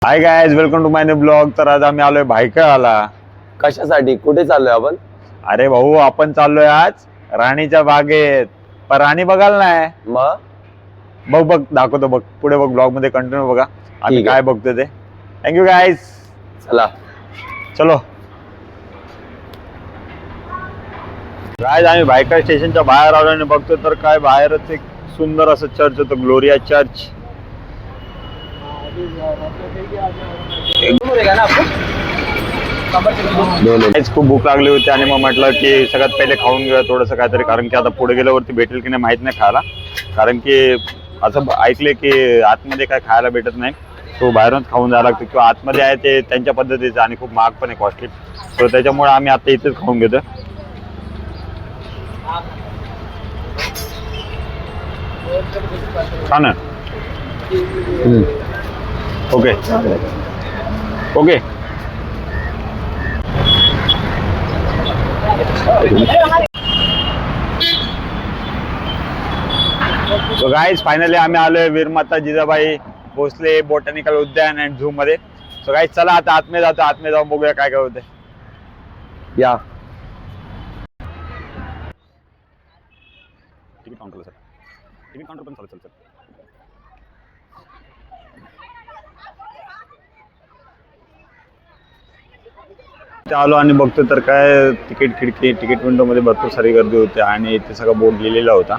High guys, welcome to my new blog. तर आज आम्ही आलोय भायखळ्याला। कशासाठी? कुठे चाललोय आपण? अरे भाऊ, आपण चाललोय आज राणीच्या बागेत। पण राणी बघाल नाही मग बघ बघ दाखवतो, बघ पुढे बघ, ब्लॉग मध्ये कंटिन्यू बघा आम्ही काय बघतोय ते। थँक्यू गाइस, चला चलो गाइस। आम्ही भायखळा स्टेशनच्या बाहेर आलो आणि बघतो तर काय बाहेरच एक सुंदर असं चर्च होतं, ग्लोरिया चर्च। खूप भूक लागली होती आणि मग म्हटलं की सगळ्यात पहिले खाऊन घेऊया थोडंसं काहीतरी, कारण की आता पुढे गेल्यावरती भेटेल की नाही माहित नाही खायला, कारण की असं ऐकले की आतमध्ये काय खायला भेटत नाही, तो बाहेरूनच खाऊन जायला लागतो, किंवा आतमध्ये आहे ते त्यांच्या पद्धतीचं आणि खूप महाग पण आहे, कॉस्टली। सो त्याच्यामुळे आम्ही आता इथेच खाऊन घेतो। छान आहे। Okay okay. So guys, finally आम्ही आलोय वीरमाता जिजाबाई भोसले बॉटॅनिकल उद्यान अँड झू मध्ये। सो गाइस, चला आता आतमध्ये जातो, आतमध्ये जाऊन बघूया काय काय होतंय। या ticket counter sir, ticket counter पण चालतं सर। आलो आणि बघतो तर काय तिकीट खिडकी, तिकीट विंडो मध्ये भरपूर सारी गर्दी होती आणि इथे सगळा बोर्ड लिहिलेला होता।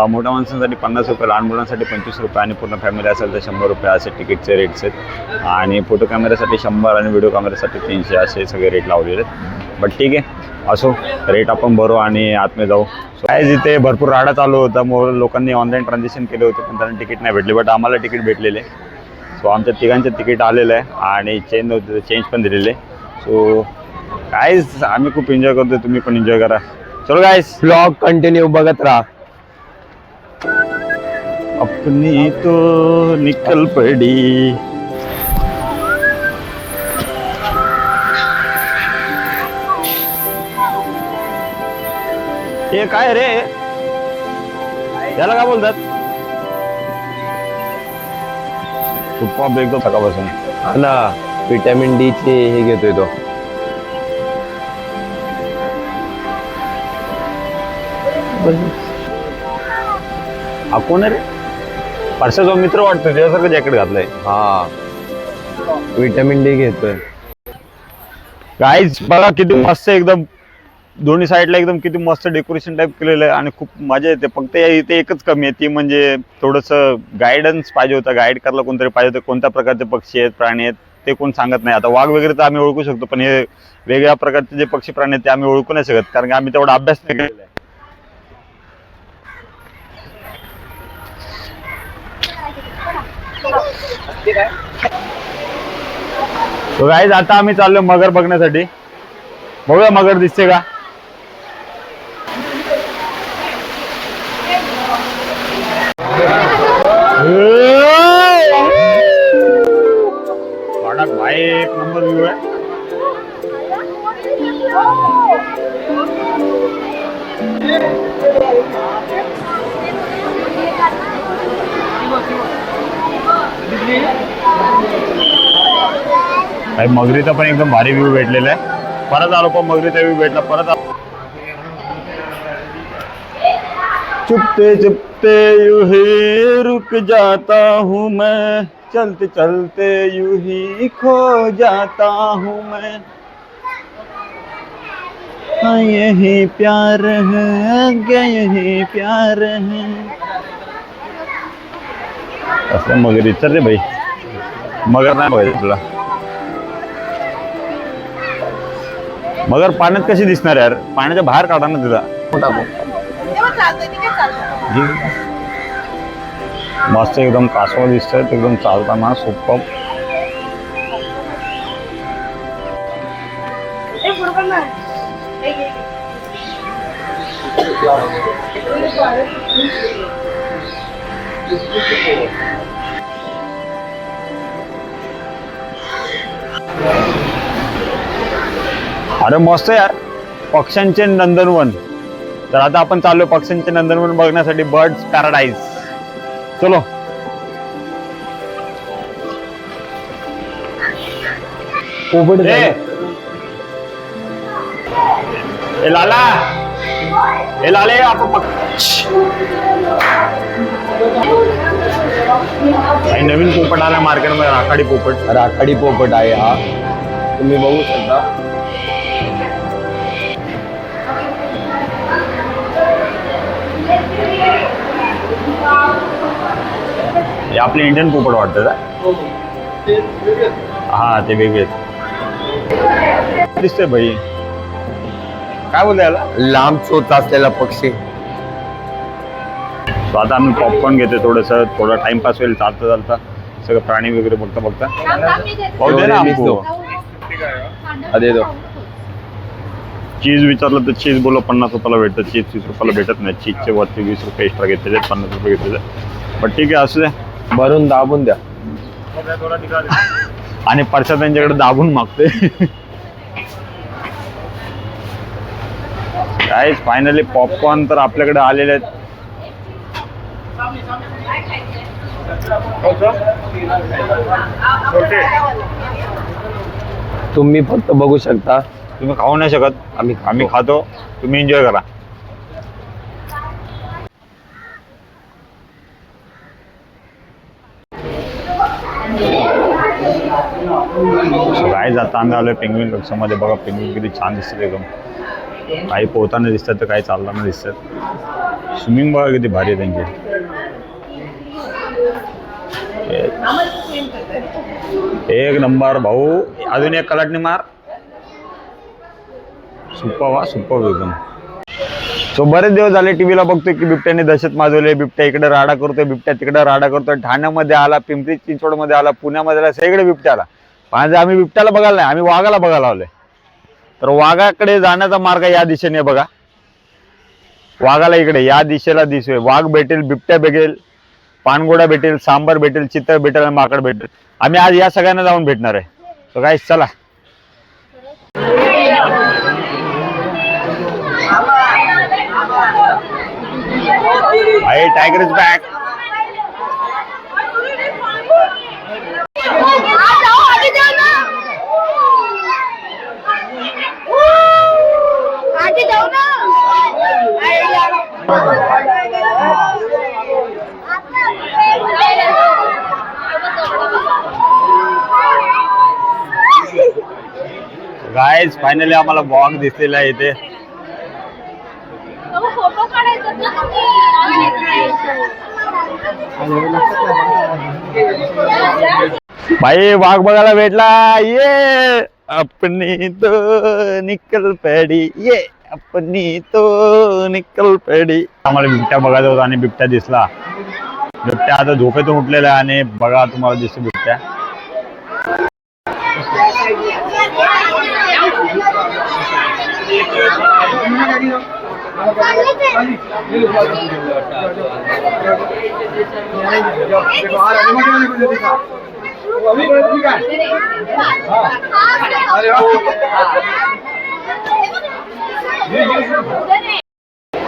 मोठ्या माणसांसाठी 50 रुपये, लहान मुलांसाठी 25 रुपये आणि पूर्ण फॅमिली असेल तर 100 रुपये असे तिकीटचे रेट्स आहेत। आणि फोटो कॅमेऱ्यासाठी 100 आणि व्हिडिओ कॅमेऱ्यासाठी 300 असे सगळे रेट लावलेले आहेत। बट ठीक आहे, असो, रेट आपण भरू आणि आतमध्ये जाऊ। काय इथे भरपूर राडा चालू होता, लोकांनी ऑनलाईन ट्रान्झॅक्शन केले होते पण त्यांना तिकीट नाही भेटले, बट आम्हाला तिकीट भेटलेले। सो आमच्या तिघांचे तिकीट आलेलं आहे आणि चेंज पण दिलेले। सो गाइस, आम्ही खूप एन्जॉय करतोय, तुम्ही पण एन्जॉय करा। चलो गाइस, ब्लॉग कंटिन्यू बघत राहा। अपनी तो निकल पड़ी। हे काय रे, याला काय बोलतात? खूप एकदम सकाळपासून हा ना, विटॅमिन डी चे हे घेतोय तो। हा कोण आहे रे? परशाचा मित्र वाटतो, त्याच्यासारखं जॅकेट घातलंय। हा, विटॅमिन डी घेतोय। गाइस बघा किती मस्त, एकदम दोन्ही साईडला एकदम किती मस्त डेकोरेशन टाइप केलेलं आहे आणि खूप मजा येते। फक्त इथे एकच कमी आहे, ती म्हणजे थोडंसं गायडन्स पाहिजे होतं, गाईड करायला कोणतरी पाहिजे होतं। कोणत्या प्रकारचे पक्षी आहेत, प्राणी आहेत ते कोण सांगत नाही। आता वाघ वगैरे तर आम्ही ओळखू शकतो, पण हे वेगळ्या प्रकारचे जे पक्षी प्राणी आहेत ते आम्ही ओळखू नाही शकत, कारण की आम्ही तेवढा अभ्यास नाही केलेला आहे। तो गाइस, आता आम्ही चाललो मगर बघण्यासाठी, बघूया मगर दिसते का। भाई एक नंबर व्यू है। भाई मगरीचा पण एकदम भारी व्ह्यू भेटलेला आहे। परत आलो पण मगरीचा व्ह्यू भेटला, परत चुपते चुपते यूं ही रुक जाता हूँ मैं, चलते चलते यूं ही खो जाता हूँ मैं, यही प्यार है, यही प्यार है। असं मगरी, चल रे भाई, मगर नाही बघायचं तुला। मगर पाण्यात कशी दिसणार यार, पाण्याच्या बाहेर काढा ना तुला। मस्त एकदम कासव दिसतात एकदम चालताना, सुपर। अरे मस्त यार, पक्ष्यांचे नंदनवन. तर आता आपण चाललोय पक्ष्यांचे नंदनवन बघण्यासाठी, बर्ड्स पॅराडाईज. चलो. पोपट ए लाला, ए लाले आपण काही नवीन पोपट आला मार्केटमध्ये, राखाडी पोपट. राखाडी पोपट आहे हा, तुम्ही बघू शकता. हे आपले इंडियन पोपट वाटतं का? हा ते वेगळे दिसतंय भाई. काय बोलतो याला? लांब चोच असलेला पक्षी. आता आम्ही पॉपकॉर्न घेतो थोडा टाइमपास होईल चालता चालता, सगळं प्राणी वगैरे बघता बघता. पाहू दे ना हमको. अरे दो चीज विचारलं तर चीज बोला 50 रुपयाला भेटतं, चीज 30 रुपयाला भेटत नाही. चीजचे वरती 20 रुपये एक्स्ट्रा घेतलेले, 50 रुपये घेतलेले. पण ठीक आहे, असू द्या. भरून दाबून द्या. आणि परशा त्यांच्याकडे दाबून मागते. काय फायनली पॉपकॉर्न तर आपल्याकडे आलेले आहेत. तुम्ही फक्त बघू शकता, तुम्ही खाऊ नाही शकत, आम्ही खातो, तुम्ही एन्जॉय करा. काय जाता आम्ही आलोय पेंग्विन कक्षामध्ये. बघा पेंग्विन किती छान दिसतात एकदम. काही पोहताना दिसतात तर काही चालताना दिसतात. स्विमिंग बघा किती भारी आहे त्यांची. एक नंबर भाऊ. अजून एक कलाटणी मार. सुपर एकदम. सो बरेच दिवस झाले टीव्हीला बघतोय की बिबट्याने दहशत माजवले, बिबट्या इकडे राडा करतोय, बिबट्या तिकडे राडा करतोय. ठाण्यामध्ये आला, पिंपरी चिंचवडमध्ये आला, पुण्यामध्ये आला, सगळीकडे बिबट्या आला. पण आम्ही बिबट्याला बघायला नाही, आम्ही वाघाला बघायला आलोय. तर वाघाकडे जाण्याचा मार्ग या दिशेने बघा. वाघाला इकडे या दिशेला दिसतोय. वाघ भेटेल, बिबट्या भेटेल, पानगोडा भेटेल, सांबर भेटेल, चितळ भेटेल आणि माकड भेटेल. आम्ही आज या सगळ्यांना जाऊन भेटणार आहे. सो गाईस चला. Tiger is back. Guys finally आम्हाला वाघ दिसलेला आहे इथे. फोटो काढायचा ना भाई, वाघ बघायला भेटला. ये अपनी तो निकल पडी, ये अपनी तो निकल पडी. आम्हाला बिबट्या बघायचा होता आणि बिबट्या दिसला. बिबट्या आता झोपेतून उठलेला आहे आणि बघा तुम्हाला दिसतो बिबट्या.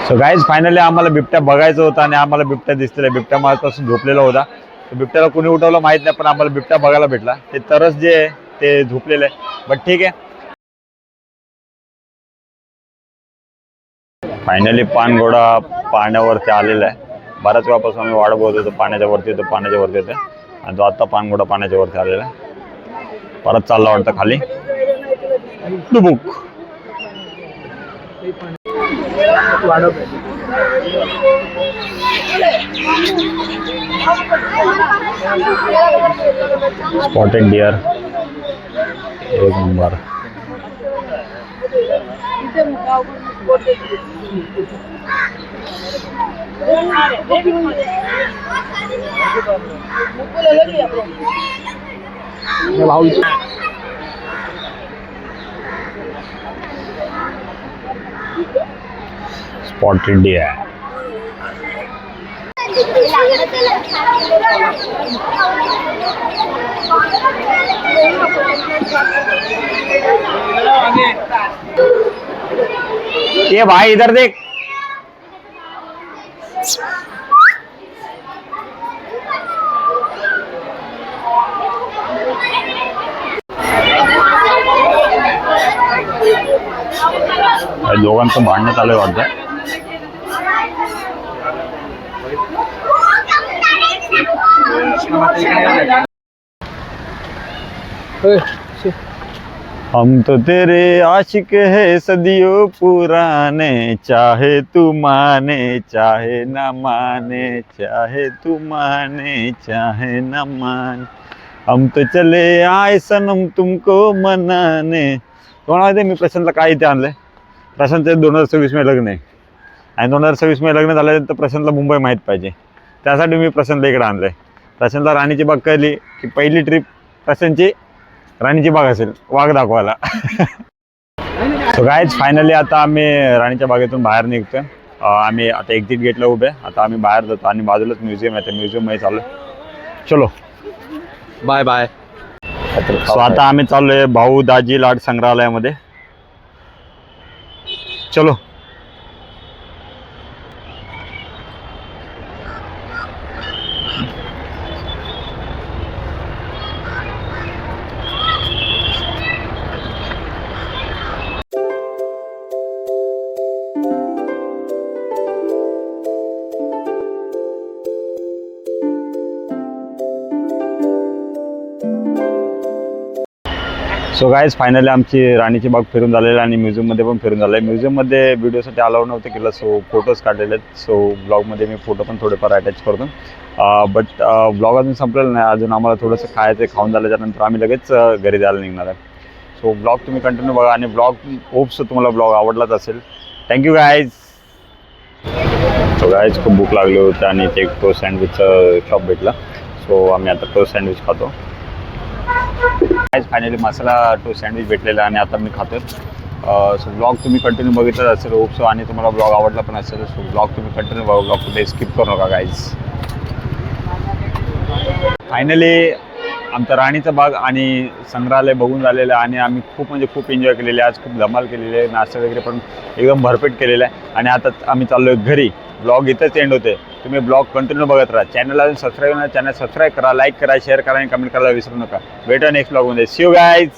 सो गाईज फायनली आम्हाला बिबट्या बघायचं होता आणि आम्हाला बिबट्या दिसलेला. बिबट्या माझ्यापासून झोपलेला होता. बिबट्याला कोणी उठवलं माहित नाही, पण आम्हाला बिबट्या बघायला भेटला. ते तरच जे आहे ते झोपलेलं आहे. बट ठीक आहे. फायनली पानघोडा पाण्यावरती आलेला आहे. बऱ्याच वेळापासून आम्ही वाट बघत होतो, पाण्याच्या वरती येतो आणि तो आता पानघोडा पाण्याच्या वरती आलेला आहे. परत चालला वाटतं खाली. डुबुक. स्पॉटेड डियर एक नंबर. Spotted deer. ये भाई इधर देख. दोघांचं भांडण चालू आहे वाटतं. हम तो तेरे आशिक है सदियों पुराने, चाहे तू माने चाहे न माने, चाहे तू माने चाहे न माने, हम तो चले आए सनम तुमको मनाने. कोणामध्ये मी प्रशांतला काय इथे आणलंय. प्रशांतचं 2026 मध्ये लग्न आहे आणि 2026 मध्ये लग्न झाल्यानंतर प्रशांतला मुंबई माहीत पाहिजे. त्यासाठी मी प्रशांतला इकडे आणलंय. प्रशांतला राणीची बाग कळली की पहिली ट्रिप प्रशांतची राणीची बाग असेल, वाघ दाखवायला. सो गाईज फायनली आता आम्ही राणीच्या बागेतून बाहेर निघतोय. आम्ही आता एक्झिट गेटला उभे. आता आम्ही बाहेर जातो आणि बाजूलाच म्युझियम आहे. त्या म्युझियममध्ये चालू. चलो बाय बाय. सो आता आम्ही चाललोय भाऊ दाजी लाड संग्रहालयामध्ये. चलो. सो गाईज फायनली आमची राणीची बाग फिरून झालेली आहे आणि म्युझियममध्ये पण फिरून झालं आहे. म्युझियममध्ये व्हिडिओसाठी अलाउड नव्हतं केलं, सो फोटोज काढलेले आहेत. सो ब्लॉगमध्ये मी फोटो पण थोडेफार अटॅच करतो. बट ब्लॉग अजून संपलेलं नाही. अजून आम्हाला थोडंसं खायचं खाऊन झाल्याच्यानंतर आम्ही लगेच घरी जायला निघणार आहे. सो ब्लॉग तुम्ही कंटिन्यू बघा आणि ब्लॉग होप्स तुम्हाला ब्लॉग आवडलाच असेल. Thank you guys. सो गाईज खूप भूक लागली होती आणि ते एक टोस्ट सँडविचचं शॉप भेटला. सो आम्ही आता टोस्ट सँडविच खातो. आज फायनली मसाला टोस्ट सँडविच भेटलेला आणि आता मी खातो. सो ब्लॉग तुम्ही कंटिन्यू बघितलं असेल होप सो आणि तुम्हाला ब्लॉग आवडला पण असेल. सो ब्लॉग तुम्ही कंटिन्यू बघा. ब्लॉग कुठे स्किप करू नका गाईज. फायनली आमचा राणीचा बाग आणि संग्रहालय बघून झालेलं आहे आणि आम्ही खूप म्हणजे खूप एन्जॉय केलेले. आज खूप धमाल केलेली आहे. नाश्ता वगैरे पण एकदम भरपेट केलेला आहे आणि आता आम्ही चाललो आहे घरी. ब्लॉग इथंच एंड होते. तुम्ही ब्लॉग कंटिन्यू बघत राहा. चॅनलला सबस्क्राईब चॅनल सबस्क्राईब करा, लाईक करा, शेअर करा आणि कमेंट करायला विसरू नका. भेटा नेक्स्ट ब्लॉगमध्ये. See you guys.